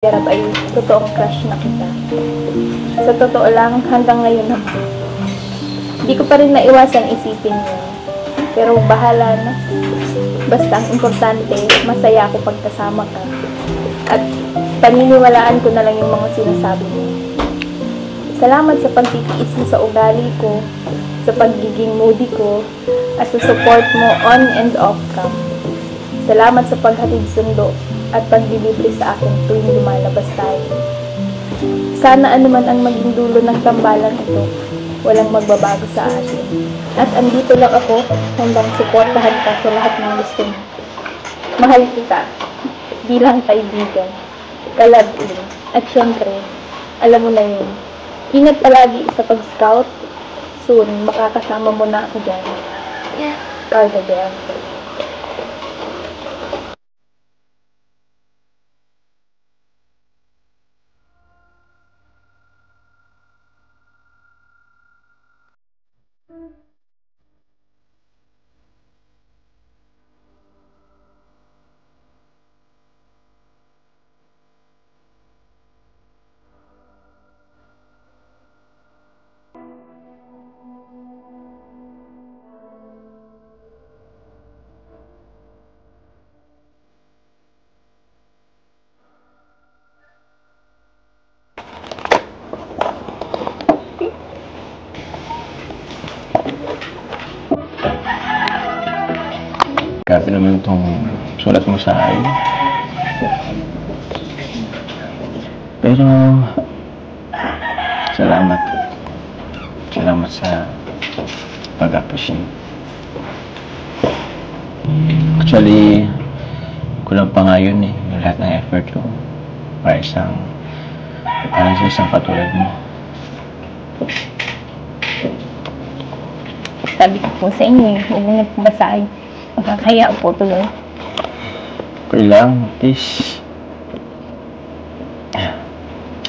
Yarap ay totoong crush na kita. Sa totoo lang, hanggang ngayon naman. Hindi ko pa rin naiwasan isipin yun. Pero bahala na. Basta ang importante, masaya ako pagkasama ka. At paniniwalaan ko na lang yung mga sinasabi mo. Salamat sa pagtitiis mo sa ugali ko, sa pagiging moody ko, at sa support mo on and off cam. Salamat sa paghatid sundo at paglilibre sa akin tuwing lumalabas tayo. Sana anuman ang maging dulo ng tambalan ito, walang magbabago sa atin. At andito lang ako, handang suportahan ka sa lahat ng gusto mo. Mahal kita, bilang kaibigan, kalab-in, at syempre, alam mo na yun. Ingat palagi sa pag-scout. Soon, makakasama mo na ako dyan. Carla Bell. Grabe naman itong sulat mo sa akin. Pero, salamat. Salamat sa pag-appreciate. Actually, kulang pa nga yun eh. Yung lahat ng effort ko. Parang sa isang katulad mo. Sabi ko po sa inyo, huwag mo na pumasahin. Makakaya po tuloy. Okay lang, please.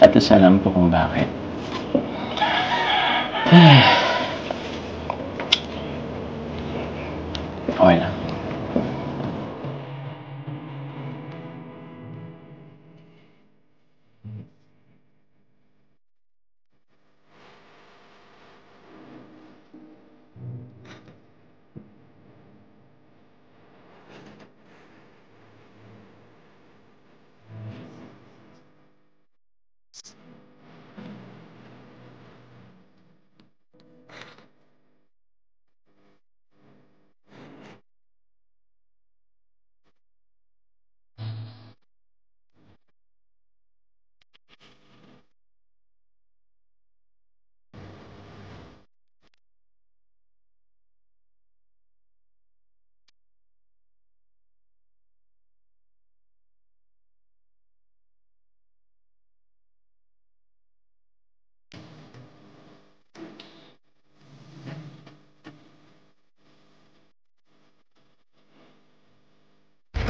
At least alam po kung bakit. Okay lang.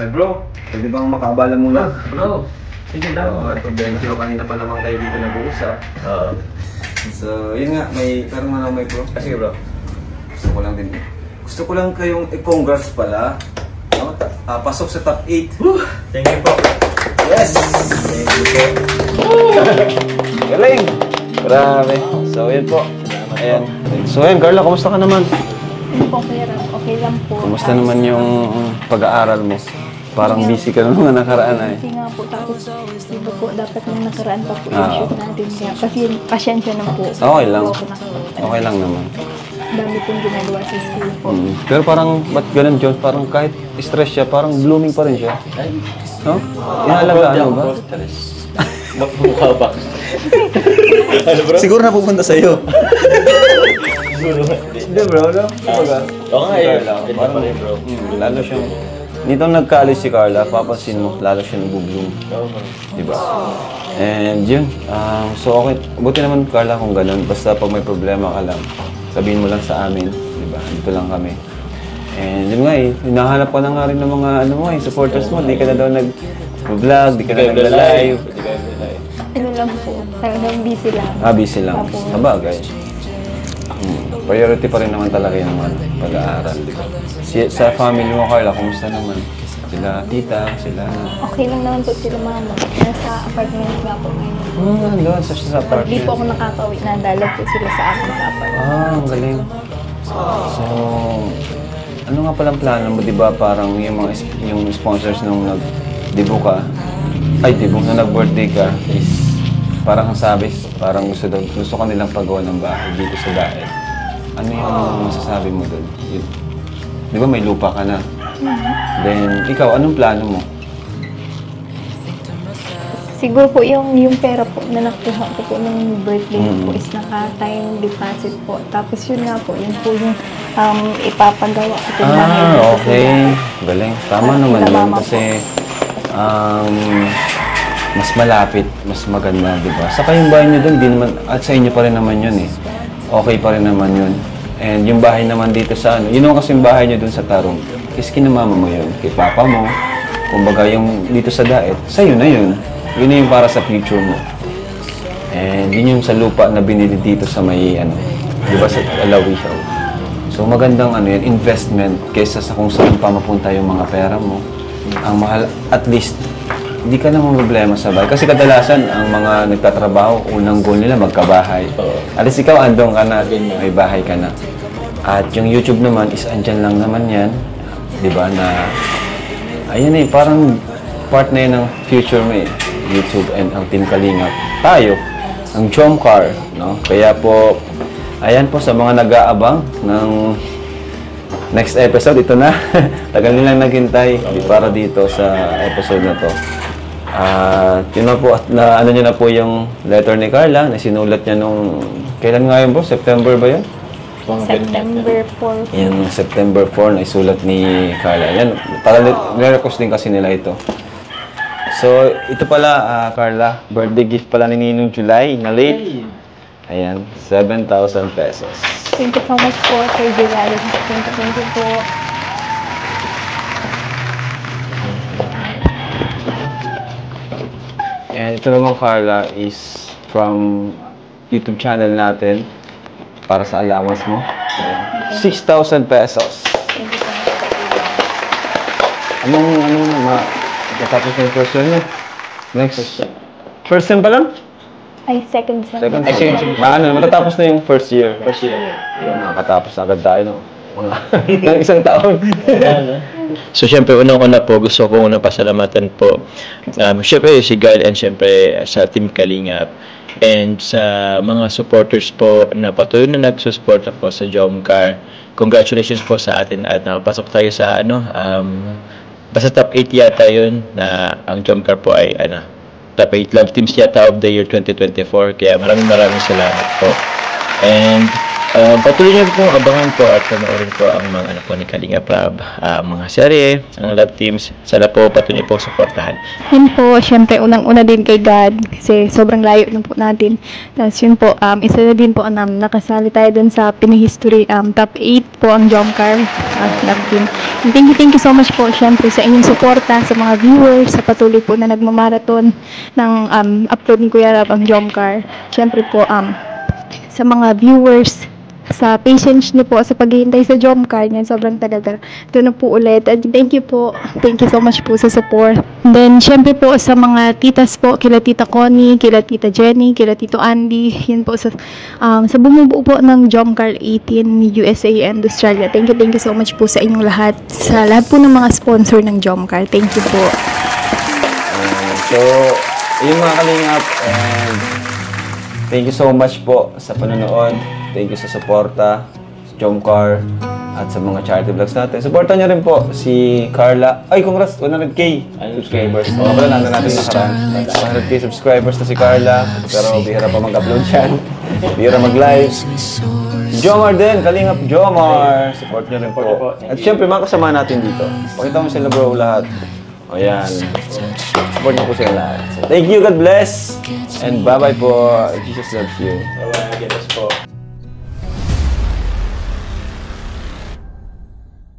Ay bro, pwede bang makaabala muna? Bro, sige lang. Medyo kanina pa naman kayo dito nag-uusap. So, yun nga, pero nga lang may bro. Sige bro. Gusto ko lang kayong i-congrats pala. No? Pasok sa top 8. Thank you po. Yes! Thank you po. Galing! Grabe. So, yun po. Ayan. So, yun, Carla, kumusta ka naman? Ano po, okay lang po. Kumusta naman yung pag-aaral mo? Parang busy ka naman nakaraan ay. Kasi nga po, tapos dito po, dapat nung nakaraan pa po yung shoot natin. Kaya kasi pasyensya na po. Okay lang. Po ako Okay lang naman. dami pong ginagawa sa school po. Pero parang, ba't ganun, John? Parang kahit stress siya, parang blooming pa rin siya. No? Inalagaan mo ba? Magmukha ba? Ano bro? Siguro napupunta sa'yo. Siguro. Hindi bro, no? Oo nga eh. Parang, lalo siyang, nito nagka-alis si Carla, papansin mo, lalo siya nag-bloom. Diba? And yun, so okay, buti naman Carla kung ganun, basta pag may problema ka lang, sabihin mo lang sa amin, diba? Dito lang kami. And yun nga eh, hinahanap ka na nga rin ng mga supporters mo, di ka na daw nag-vlog, di ka na nag-live. Ano lang po, talagang busy lang. Busy lang. Sabagay. Priority pa rin naman talaga yung pag-aaral. Sa family mo, Carla, kumusta naman? Sila tita, sila... Okay lang naman po sila mama. Nasa apartment nga po ngayon. Nandun sa Pag di apartment. po ako nakakauwi, nadalag po sila sa akin sa apartment. Ang galing. So, ano nga palang plano mo, di ba? Parang yung sponsors nung nag-debut ka, nung nag-birthday ka, is parang ang sabi, parang gusto ko nilang pagawa ng bahay dito sa Daet. Ano yung masasabi mo doon? Di ba may lupa ka na? Then, ikaw, anong plano mo? Siguro po yung pera po na nakuha ko po ng birthday ko po is naka-time deposit po. Tapos yun nga po, yun po yung ipapagawa ko itong bahay dito sa Okay. Daet. Galing. Tama naman yun kasi mas malapit, mas maganda, di ba? Saka yung bahay nyo doon, di naman, at sa inyo pa rin naman yun eh. Okay pa rin naman yun. And yung bahay naman dito sa yun naman kasi yung bahay nyo doon sa Tarong, is kinamama mo yun, kay papa mo. Kumbaga yung dito sa Daet, sa'yo na yun. Yun na yung para sa future mo. And yun yung sa lupa na binili dito sa may, di ba, sa Alawisao. So magandang yun, investment kaysa sa kung saan pa mapunta yung mga pera mo. Ang mahal, at least, hindi ka na problema sa bahay. Kasi kadalasan, ang mga nagtatrabaho, unang goal nila magkabahay. At least ikaw, andong ka na, may bahay ka na. At yung YouTube naman, is andyan lang naman yan. Di ba, na, ayan eh, parang part na yun ng future mo eh. YouTube and ang Team Kalingap. Tayo, ang Jomcar, no? Kaya po, ayan po sa mga nag-aabang ng next episode, ito na. Tagal nilang naghintay para dito sa episode na to. Yun na po, at ano niya na po yung letter ni Carla na sinulat niya nung, kailan nga yun po? September ba yun? September 4. Yung September 4 na isulat ni Carla. Yan, nire-request din kasi nila ito. So, ito pala, Carla, birthday gift pala ni Ninong July na late. Ayan, 7,000 pesos. Thank you so much po, Sir July. Thank you po. And ito naman, Carla, is from YouTube channel natin para sa allowance mo. 6,000 pesos. Thank you so much. Anong matapos na yung first year niya? Next. First sem pa lang? Ay, second sem. Second sem. Matatapos na yung first year. First year. Nakakatapos na agad tayo, no? Ng isang taon. So, syempre, unang-una po, gusto ko unang pasalamatan po. Syempre, si Guy and syempre sa Team Kalingap. And sa mga supporters po na patuloy na nagsusuporta po sa Jomcar. Congratulations po sa atin at nakapasok tayo sa basta top 8 yata yun na ang Jomcar po ay top 8 Love Teams yata of the year 2024. Kaya maraming salamat po. And patuloy niyo po abangan po at panoorin po ang mga anak po ni Kalinga Prab, mga serye, ang Love Teams. Sana po patuloy po suportahan. Yun po, syempre unang-una din kay God kasi sobrang layo lang po natin. Tapos yun po, isa na din po nakasali tayo dun sa Pinahistory top 8 po ang Jomcar Love Team. And thank you so much po syempre sa inyong suporta, sa mga viewers, sa patuloy po na nagmamarathon ng upload ni Kuya Rab ang Jomcar. Syempre po sa mga viewers, sa patience niyo po sa paghihintay sa Jomcar niyan, sobrang talaga. Doon na po ulit. And thank you po. Thank you so much po sa support. And then, syempre po sa mga titas po, kila Tita Connie, kila Tita Jenny, kila Tito Andy, yun po sa bumubuo po ng Jomcar 18 USA and Australia. Thank you so much po sa inyong lahat. Sa lahat po ng mga sponsor ng Jomcar. Thank you po. So, yun mga Kalingap. And thank you so much po sa panonood. Thank you sa suporta, sa Jomcar, at sa mga charity vlogs natin. Supportan niyo rin po si Carla. Ay, congrats! 100k subscribers. O, pala natin nakaraan. 100k subscribers na si Carla. Pero bihira pa mag-upload yan. Bihira mag-live. Jomar din, Kalingap Jomar. Support niyo rin po. At syempre, mga kasama natin dito. Pakita mo sila bro lahat. O yan. Support niyo po sila lahat. So, thank you, God bless. And bye-bye po. Jesus loves you. Bye-bye. Get us po.